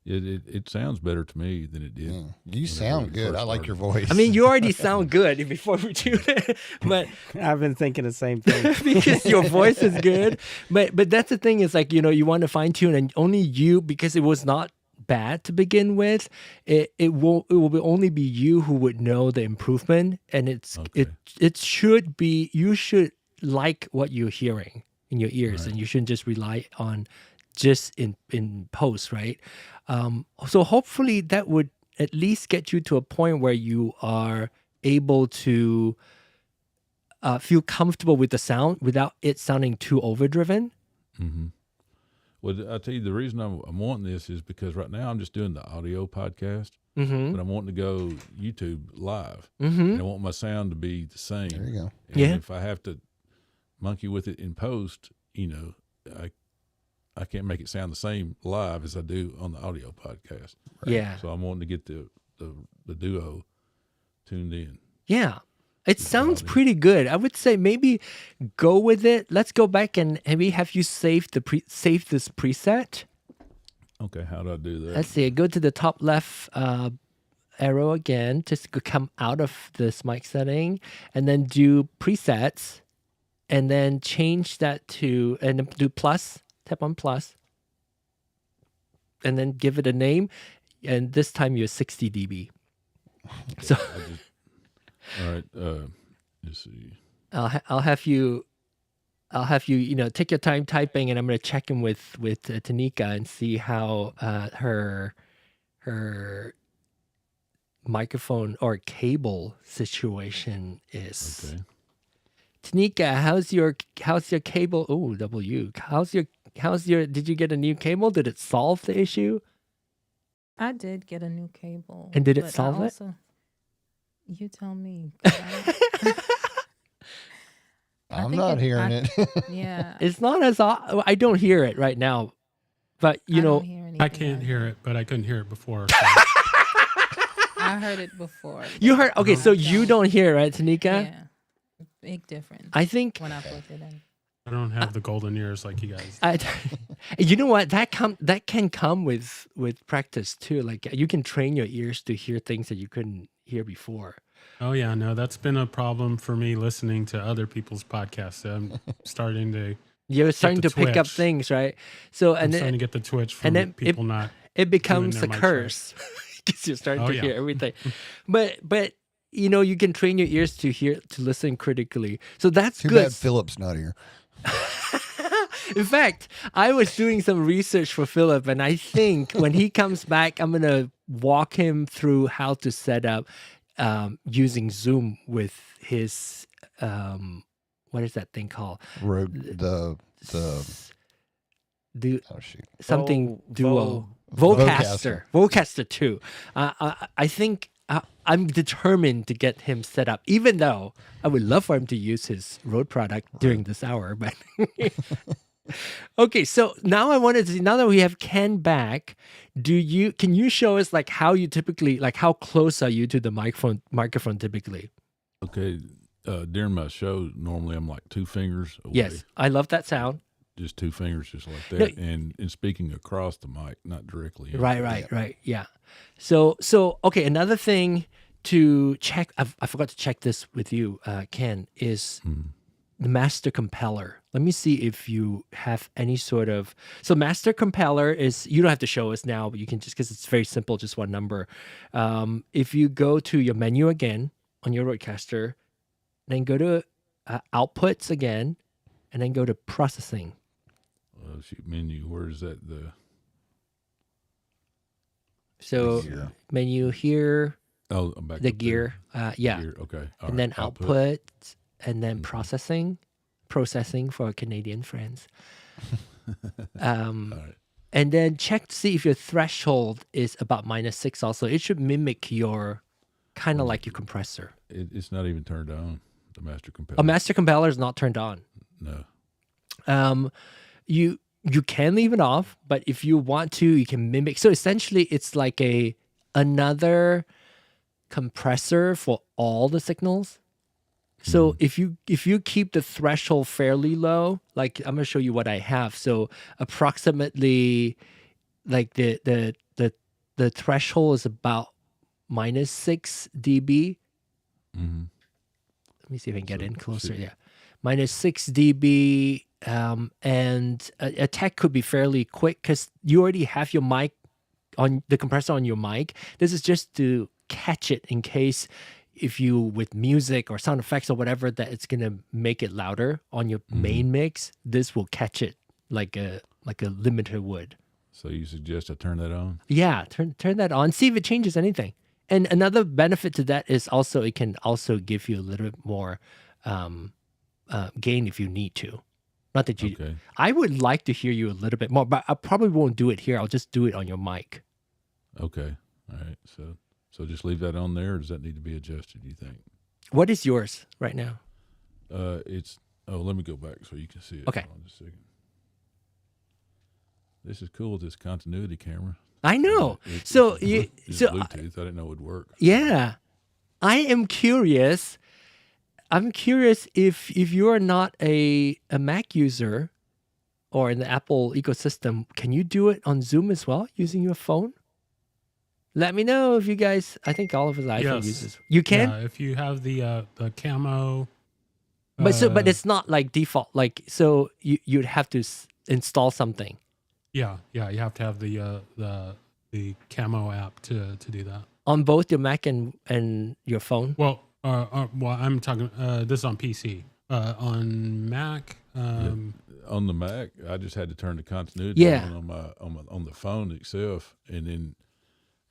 It sounds better to me than it did. Yeah. You sound good. I like your voice. I mean, you already sound good before we tune it, but I've been thinking the same thing. because your voice is good. But that's the thing is like, you want to fine tune, and only you, because it was not bad to begin with, it will only be you who would know the improvement, and it should be, you should like what you're hearing in your ears, Right. and you shouldn't just rely on just in post, right? So hopefully that would at least get you to a point where you are able to feel comfortable with the sound without it sounding too overdriven. Mm-hmm. Well, I tell you, the reason I'm wanting this is because right now I'm just doing the audio podcast, Mm-hmm. but I'm wanting to go YouTube live, Mm-hmm. and I want my sound to be the same. There you go. And Yeah. if I have to monkey with it in post, I can't make it sound the same live as I do on the audio podcast. Yeah. So I'm wanting to get the duo tuned in. Yeah. It sounds audio. pretty good. I would say maybe go with it. Let's go back and maybe have you save save this preset. Okay, how do I do that? Let's see. Go to the top left arrow again. Just come out of this mic setting and then do presets, and then change that to, and then do plus. Tap on plus, and then give it a name. And this time you're 60 dB. So All right. Let's see. I'll have you take your time typing, and I'm going to check in with Tanika and see how her microphone or cable situation is. Okay. Tanika, how's your cable? Oh, W. How's your did you get a new cable? Did it solve the issue? I did get a new cable. And did it but I solve it? also- You tell me. 'cause I'm think not hearing I- it. yeah. It's not as I don't hear it right now, but I don't hear I anything can't either. hear it, but I couldn't hear it before. So. I heard it before. you but heard. Okay, I so you don't hear it, right, Tanika? Yeah. Big difference I think when I put it in. I don't have the golden ears like you guys. you know what, that can come with practice too. Like you can train your ears to hear things that you couldn't hear before. Oh yeah, no, that's been a problem for me listening to other people's podcasts. I'm starting to You're starting the to pick up twitch. things, right? So I'm and starting to then get the twitch from and then people not. it becomes their a mics right. curse because you're starting Oh, to yeah. hear everything. But you can train your ears to listen critically. So that's Too good. bad Philip's not here. In fact, I was doing some research for Philip, and I think when he comes back, I'm gonna walk him through how to set up using Zoom with his what is that thing called? The Do oh shoot. something duo. Vocaster. Vocaster 2. I think I'm determined to get him set up, even though I would love for him to use his Rode product during this hour. But okay, so now I wanted to see, now that we have Ken back, can you show us like how you typically, like how close are you to the microphone typically? Okay, during my show, normally I'm like 2 fingers away. Yes, I love that sound. Just 2 fingers, just like that. No, and speaking across the mic, not directly. Right. Yeah. So okay, another thing to check, I forgot to check this with you, Ken, is the master compeller. Let me see if you have any sort of, so master compeller is, you don't have to show us now, but you can just, because it's very simple, just one number. If you go to your menu again on your RØDECaster, then go to outputs again, and then go to processing. Shoot, menu, where is that? So menu here, Oh, I'm back the up gear, there. yeah. Gear, okay. All And right, then output, and then processing for our Canadian friends. All right. And then check to see if your threshold is about -6 also. It should mimic your, kind of like your compressor. It's not even turned on, the master compeller. A master compeller is not turned on. No. You can leave it off, but if you want to, you can mimic. So essentially, it's like another compressor for all the signals. So if you keep the threshold fairly low, like I'm gonna show you what I have. So approximately, like the threshold is about -6 dB. Mm-hmm. Let me see if I can get in closer. Yeah, -6 dB. And a tech could be fairly quick because you already have your mic on the compressor on your mic. This is just to catch it in case if you with music or sound effects or whatever that it's gonna make it louder on your main mix. This will catch it like a limiter would. So you suggest I turn that on? Yeah, turn that on. See if it changes anything. And another benefit to that is also it can also give you a little bit more gain if you need to. Not that you. Okay. I would like to hear you a little bit more, but I probably won't do it here. I'll just do it on your mic. Okay. All right. So just leave that on there, or does that need to be adjusted, do you think? What is yours right now? Let me go back so you can see it. Okay. Hold on just a second. This is cool with this continuity camera. I know. It's Bluetooth. I didn't know it would work. Yeah, I am curious. I'm curious if you are not a Mac user or in the Apple ecosystem, can you do it on Zoom as well using your phone? Let me know if you guys. I think all of us iPhone users. You can. Yeah, if you have the camo. But it's not like default. Like so, you'd have to install something. Yeah, you have to have the camo app to do that On both your Mac and your phone. Well, I'm talking. This is on PC. On Mac. On the Mac, I just had to turn the continuity on on the phone itself, and then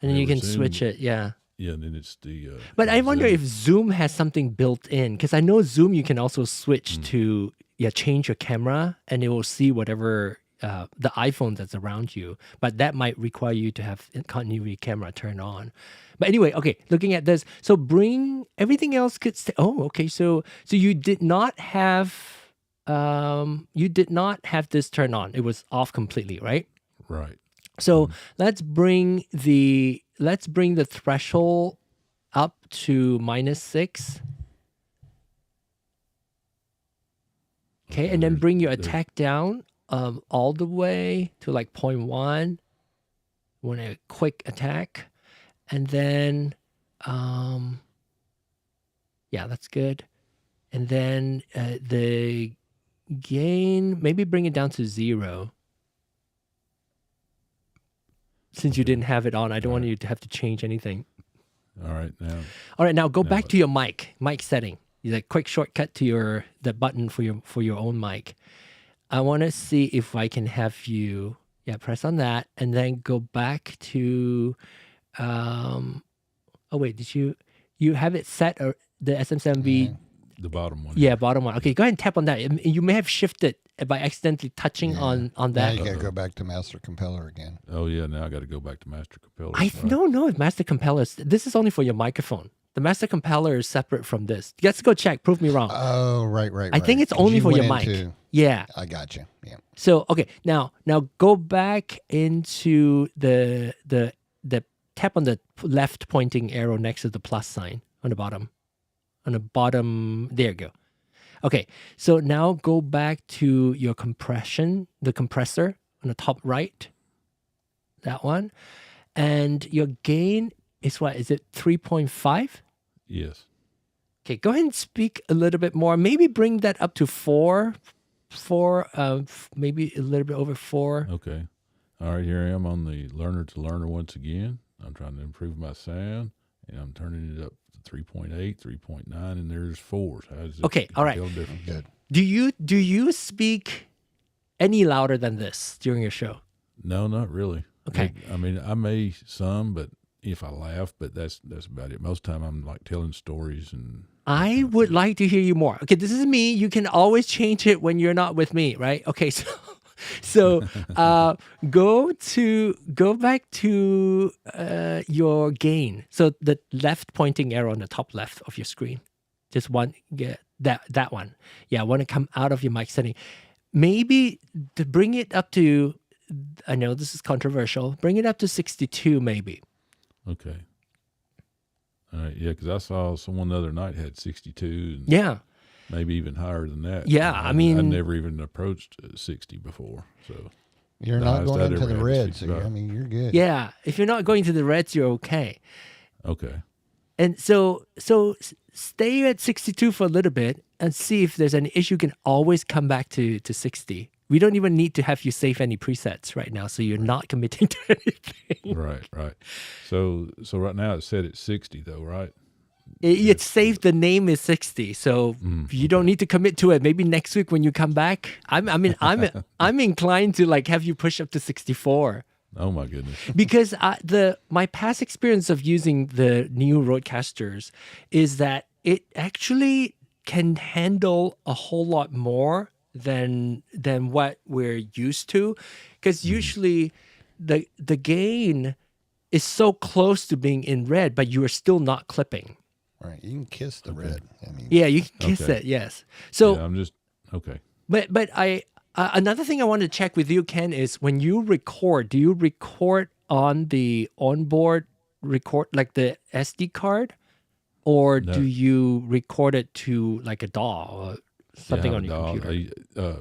you can Zoom, switch it. Yeah. Yeah, and then it's the. But I wonder Zoom. if Zoom has something built in, because I know Zoom you can also switch to change your camera, and it will see whatever the iPhone that's around you. But that might require you to have continuity camera turned on. But anyway, okay, looking at this, so bring everything else could stay. Oh, okay, so you did not have this turned on. It was off completely, right? Right. So let's bring the threshold up to -6. Okay, and then bring your attack down all the way to like 0.1. Want a quick attack, and then yeah, that's good. And then the gain, maybe bring it down to 0. Since you didn't have it on, I don't want you to have to change anything. All right, Now go back to your mic setting. You like quick shortcut to the button for your own mic. I want to see if I can have you, press on that and then go back to, oh wait, you have it set, or the SM7B, The bottom one. bottom one. Okay, go ahead and tap on that. You may have shifted by accidentally touching on Now that. you got to go back to Master Compeller again. Oh yeah, now I got to go back to Master Compellor. I don't know if Master Compeller, this is only for your microphone. The Master Compeller is separate from this. Let's go check. Prove me wrong. Oh, right. I think it's 'Cause only you for your went mic. into- Yeah. I got you. Yeah. So okay, now go back into the tap on the left pointing arrow next to the plus sign on the bottom. On the bottom, there you go. Okay, so now go back to your compression, the compressor on the top right. That one. And your gain is what? Is it 3.5? Yes. Okay, go ahead and speak a little bit more. Maybe bring that up to 4, maybe a little bit over 4. Okay. All right, here I am on the learner to learner once again. I'm trying to improve my sound, and I'm turning it up to 3.8, 3.9, and there's 4. So how's it Okay, all right. feel different? Good. Do you speak any louder than this during your show? No, not really. Okay. I mean, I may some, but if I laugh, but that's about it. Most time I'm like telling stories and. I would like to hear you more. Okay, this is me. You can always change it when you're not with me, right? Okay, so go back to your gain. So the left pointing arrow on the top left of your screen. Just one, that one. Yeah, I want to come out of your mic setting. Maybe to bring it up to, I know this is controversial, bring it up to 62 maybe. Okay. All right, yeah, because I saw someone the other night had 62, and Yeah. maybe even higher than that. Yeah, And I mean- I never even approached 60 before, so. You're The not highest going I'd into ever the had was red, so 65. I mean, you're good. Yeah, if you're not going to the reds, you're okay. Okay. And so stay at 62 for a little bit and see if there's an issue. You can always come back to 60. We don't even need to have you save any presets right now, so you're not committing to anything. Right. So right now it's set at 60 though, right? It's saved. The name is 60, so you don't need to commit to it. Maybe next week when you come back, I'm inclined to like have you push up to 64. Oh my goodness. Because my past experience of using the new RØDECasters is that it actually can handle a whole lot more than what we're used to, because usually the gain is so close to being in red, but you are still not clipping. Right. You can kiss the red. I mean, Yeah, you can kiss Okay. it. Yes. So Yeah, I'm just okay. But I another thing I want to check with you, Ken, is when you record, do you record on the onboard record, like the SD card, or No. do you record it to like a DAW or something Yeah, on your dog. computer?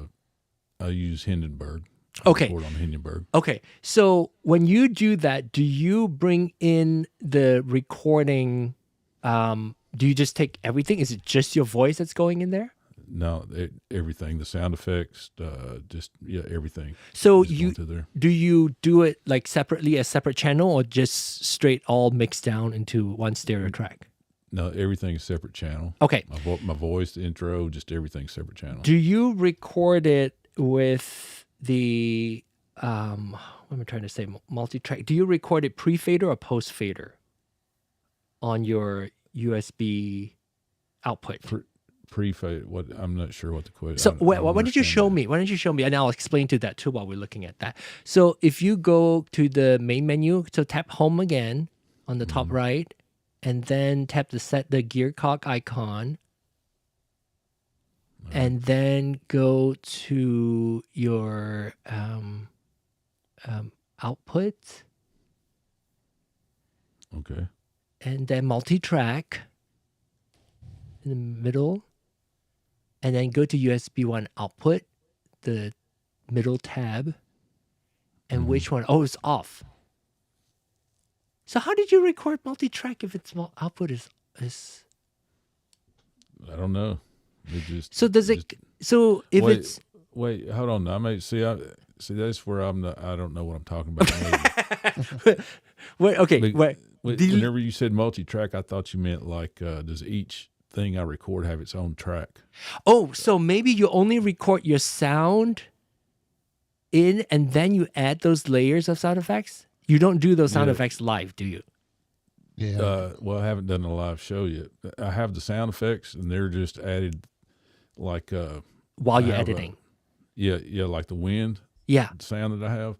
I use Hindenburg. Okay. Record on Hindenburg. Okay, so when you do that, do you bring in the recording? Do you just take everything? Is it just your voice that's going in there? No, everything, the sound effects, everything. So Just going through there. do you do it like separately as separate channel, or just straight all mixed down into one stereo track? No, everything is separate channel. Okay. My voice, the intro, just everything separate channel. Do you record it with the what am I trying to say? Multi-track. Do you record it pre-fader or post-fader on your USB output? Pre-fade. What? I'm not sure what the question. So why don't you show me? Why don't you show me? And I'll explain to that too while we're looking at that. So if you go to the main menu, so tap home again on the top right, and then tap the gear cock icon, and then go to your output, Okay. and then multi-track in the middle, and then go to USB 1 output, the middle tab, and which one? Oh, it's off. So how did you record multi-track if its output is? I don't know. It just. So does it? So if wait, it's Wait, hold on. I may see. See. That's where I'm. I don't know what I'm talking about. wait, okay, But- wait. Whenever you said multi-track, I thought you meant like, does each thing I record have its own track? Oh, so maybe you only record your sound in and then you add those layers of sound effects? You don't do those sound Yeah. effects live, do you? Yeah. Well, I haven't done a live show yet. I have the sound effects, and they're just added like While I you're have editing. yeah, like the wind Yeah. sound that I have.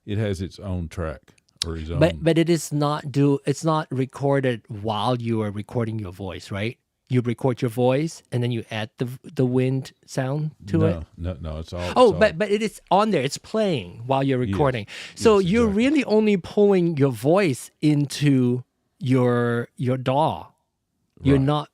It has its own track or its own. But it is not it's not recorded while you are recording your voice, right? You record your voice and then you add the wind sound to it. No, it's all. Oh, it's all, but it is on there. It's playing while you're Yes. recording. So Yes, you're exactly. really only pulling your voice into your DAW. You're Right.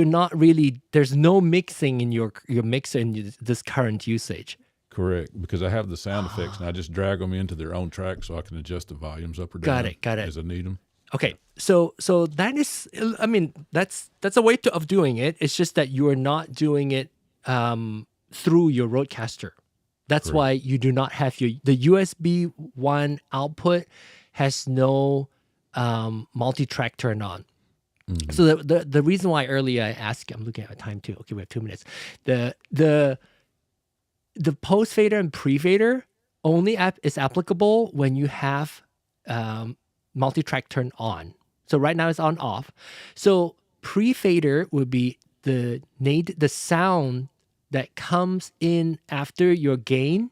not really. There's no mixing in your mixer in this current usage. Correct, because I have the sound effects, and I just drag them into their own track, so I can adjust the volumes up or down. Got it. As I need them. Okay, so that is, I mean, that's a way of doing it. It's just that you are not doing it through your RØDECaster. That's Correct. why you do not have the USB 1 output has no multi-track turned on. Mhm. So the reason why earlier I asked, I'm looking at my time too. Okay, we have 2 minutes. The post fader and pre fader only is applicable when you have multi-track turned on. So right now it's on off. So pre fader would be the sound that comes in after your gain.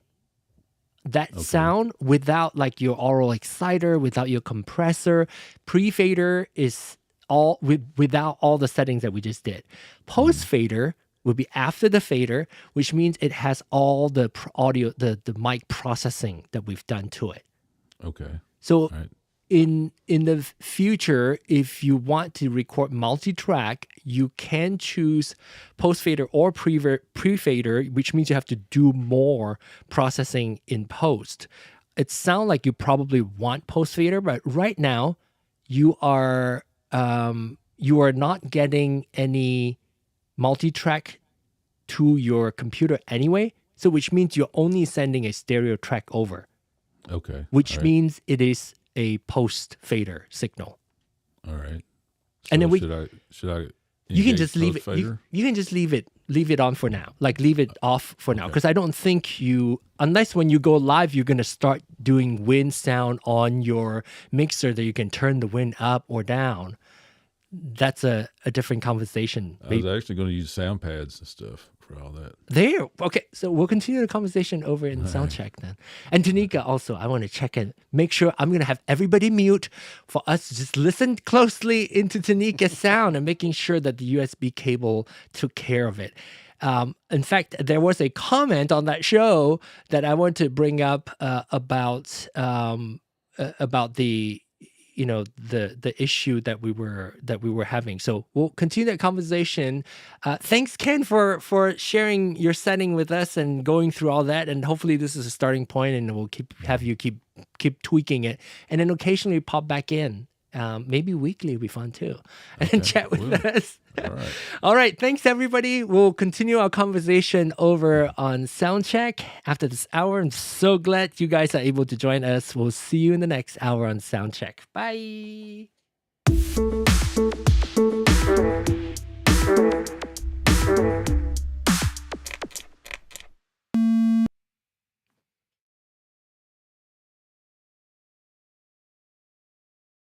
That Okay. sound without like your Aural Exciter, without your compressor. Pre fader is all without all the settings that we just did. Post fader would be after the fader, which means it has all the audio, the mic processing that we've done to it. Okay. So Right. in the future, if you want to record multi-track, you can choose post fader or pre-fader, which means you have to do more processing in post. It sounds like you probably want post fader, but right now you are not getting any multi-track to your computer anyway. So which means you're only sending a stereo track over, Okay. which All right. means it is a post fader signal. All right. And then So we- should I? You can engage just leave it. post-fader? You can just leave it on for now. Like leave it off for now, Okay. because I don't think unless when you go live, you're gonna start doing wind sound on your mixer that you can turn the wind up or down. That's a different conversation. I was actually going to use sound pads and stuff for all that. There. Okay. So we'll continue the conversation over in Soundcheck then. And Tanika also, I want to check and make sure I'm going to have everybody mute for us to just listen closely into Tanika's sound and making sure that the USB cable took care of it. In fact, there was a comment on that show that I want to bring up about the the issue that we were having. So we'll continue that conversation. Thanks, Ken, for sharing your setting with us and going through all that. And hopefully this is a starting point, and we'll have you keep tweaking it, and then occasionally pop back in. Maybe weekly would be fun too, and Okay, chat with will. us. All right. All right. Thanks, everybody. We'll continue our conversation over on Soundcheck after this hour. I'm so glad you guys are able to join us. We'll see you in the next hour on Soundcheck. Bye.